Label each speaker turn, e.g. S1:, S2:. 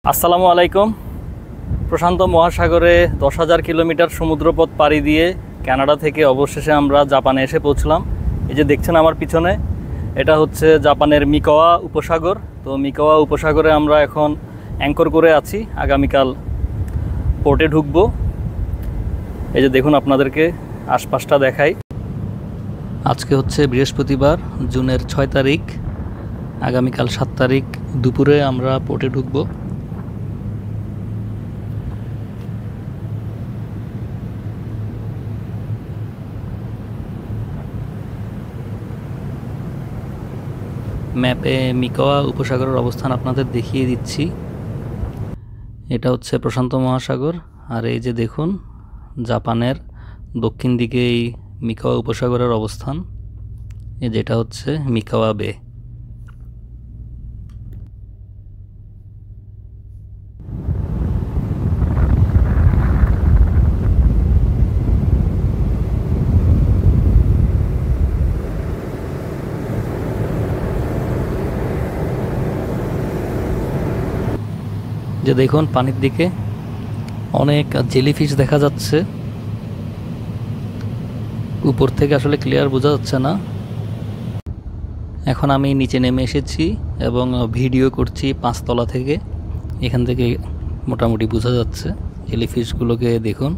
S1: আসসালামু আলাইকুম। প্রশান্ত মহাসাগরে 10,000 কিলোমিটার সমুদ্রপথ পাড়ি দিয়ে কানাডা থেকে অবশেষে আমরা জাপানে এসে পৌঁছলাম। এই যে দেখছেন আমার পিছনে, এটা হচ্ছে জাপানের মিকাওয়া উপসাগর। তো মিকাওয়া উপসাগরে আমরা এখন অ্যাঙ্কর করে আছি, আগামীকাল পোর্টে ঢুকবো। এই যে দেখুন, আপনাদেরকে আশপাশটা দেখাই। আজকে হচ্ছে বৃহস্পতিবার, জুনের 6 তারিখ। আগামীকাল 7 তারিখ দুপুরে আমরা পোর্টে ঢুকবো। ম্যাপে মিকাওয়া উপসাগরের অবস্থান আপনাদের দেখিয়ে দিচ্ছি। এটা হচ্ছে প্রশান্ত মহাসাগর, আর এই যে দেখুন জাপানের দক্ষিণ দিকে এই মিকাওয়া উপসাগরের অবস্থান। যেটা হচ্ছে মিকাওয়া বে। যে দেখুন পানির দিকে অনেক জেলিফিশ দেখা যাচ্ছে। উপর থেকে আসলে ক্লিয়ার বোঝা যাচ্ছে না। এখন আমি নিচে নেমে এসেছি এবং ভিডিও করছি 5 তলা থেকে। এখান থেকে মোটামুটি বোঝা যাচ্ছে জেলিফিশগুলোকে দেখুন।